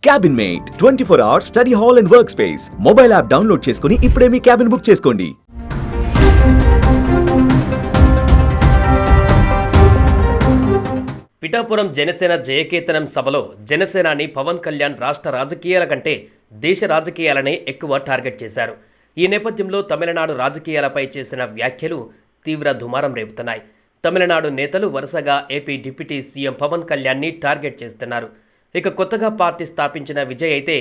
Cabin mate 24 hours study hall and work space mobile app download చేసుకుని ఇప్పుడే మీ cabin book చేసుకోండి. పిఠాపురం జనసేన జయకేతనం సభలో జనసేనాని పవన్ కళ్యాణ్ రాష్ట్ర రాజకీయాల కంటే దేశ రాజకీయాలనే ఎక్కువ టార్గెట్ చేశారు. ఈ నేపథ్యంలో తమిళనాడు రాజకీయాలపై చేసిన వ్యాఖ్యలు తీవ్ర దుమారం రేపుతున్నాయి. తమిళనాడు నేతలు వరుసగా ఏపీ డిప్యూటీ సీఎం పవన్ కళ్యాణ్ని టార్గెట్ చేస్తున్నారు. ఇక కొత్తగా పార్టీ స్థాపించిన విజయ్ అయితే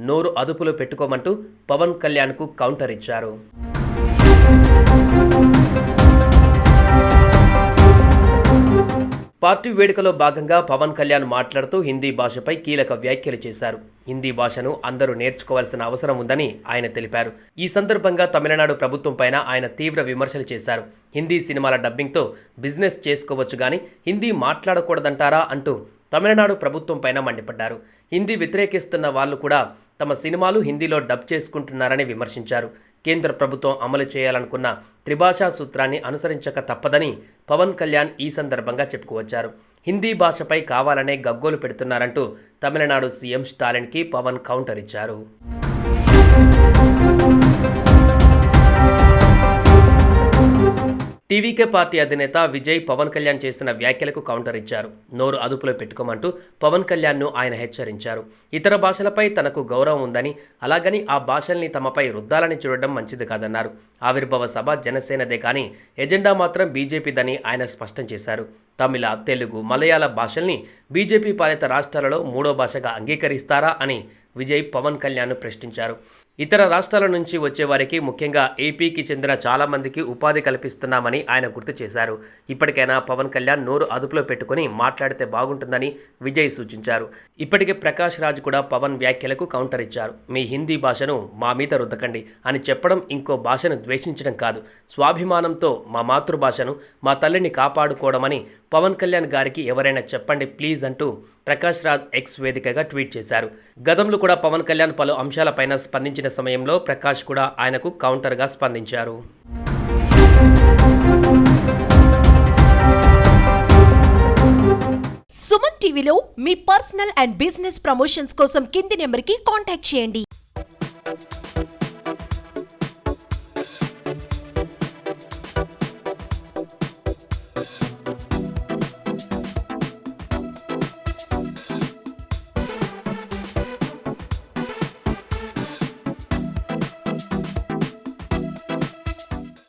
నోరు అదుపులో పెట్టుకోమంటూ పవన్ కళ్యాణ్కు కౌంటర్ ఇచ్చారు. పార్టీ వేడుకలో భాగంగా పవన్ కళ్యాణ్ మాట్లాడుతూ హిందీ భాషపై కీలక వ్యాఖ్యలు చేశారు. హిందీ భాషను అందరూ నేర్చుకోవాల్సిన అవసరం ఉందని ఆయన తెలిపారు. ఈ సందర్భంగా తమిళనాడు ప్రభుత్వం పైన ఆయన తీవ్ర విమర్శలు చేశారు. హిందీ సినిమాల డబ్బింగ్తో బిజినెస్ చేసుకోవచ్చు కానీ హిందీ మాట్లాడకూడదంటారా అంటూ తమిళనాడు ప్రభుత్వం పైన మండిపడ్డారు. హిందీ వ్యతిరేకిస్తున్న వాళ్ళు కూడా తమ సినిమాలు హిందీలో డబ్ చేసుకుంటున్నారని విమర్శించారు. కేంద్ర ప్రభుత్వం అమలు చేయాలనుకున్న త్రిభాషా సూత్రాన్ని అనుసరించక తప్పదని పవన్ కళ్యాణ్ ఈ సందర్భంగా చెప్పుకువచ్చారు. హిందీ భాషపై కావాలనే గగ్గోలు పెడుతున్నారంటూ తమిళనాడు సీఎం స్టాలిన్కి పవన్ కౌంటర్ ఇచ్చారు. టీవీకే పార్టీ అధినేత విజయ్ పవన్ కళ్యాణ్ చేసిన వ్యాఖ్యలకు కౌంటర్ ఇచ్చారు. నోరు అదుపులో పెట్టుకోమంటూ పవన్ కళ్యాణ్ను ఆయన హెచ్చరించారు. ఇతర భాషలపై తనకు గౌరవం ఉందని, అలాగని ఆ భాషల్ని తమపై రుద్దాలని చూడడం మంచిది కాదన్నారు. ఆవిర్భావ సభ జనసేనదే కానీ ఎజెండా మాత్రం బీజేపీదని ఆయన స్పష్టం చేశారు. తమిళ, తెలుగు, మలయాళ భాషల్ని బీజేపీ పాలిత రాష్ట్రాలలో మూడో భాషగా అంగీకరిస్తారా అని విజయ్ పవన్ కళ్యాణ్ను ప్రశ్నించారు. ఇతర రాష్ట్రాల నుంచి వచ్చేవారికి, ముఖ్యంగా ఏపీకి చెందిన చాలామందికి ఉపాధి కల్పిస్తున్నామని ఆయన గుర్తు చేశారు. ఇప్పటికైనా పవన్ కళ్యాణ్ నోరు అదుపులో పెట్టుకుని మాట్లాడితే బాగుంటుందని విజయ్ సూచించారు. ఇప్పటికే ప్రకాష్ రాజ్ కూడా పవన్ వ్యాఖ్యలకు కౌంటర్ ఇచ్చారు. మీ హిందీ భాషను మా మీద రుద్దకండి అని చెప్పడం ఇంకో భాషను ద్వేషించడం కాదు, స్వాభిమానంతో మా మాతృభాషను, మా తల్లిని కాపాడుకోవడమని పవన్ కళ్యాణ్ గారికి ఎవరైనా చెప్పండి ప్లీజ్ అంటూ ప్రకాష్ రాజ్ ఎక్స్ వేదికగా ట్వీట్ చేశారు. గతంలో కూడా పవన్ కళ్యాణ్ పలు అంశాలపైన స్పందించిన సమయంలో ప్రకాష్ కూడా ఆయనకు కౌంటర్గా స్పందించారు. సుమన్ టీవీలో మీ పర్సనల్ అండ్ బిజినెస్ ప్రమోషన్స్ కోసం కింది నెంబర్కి కాంటాక్ట్ చేయండి.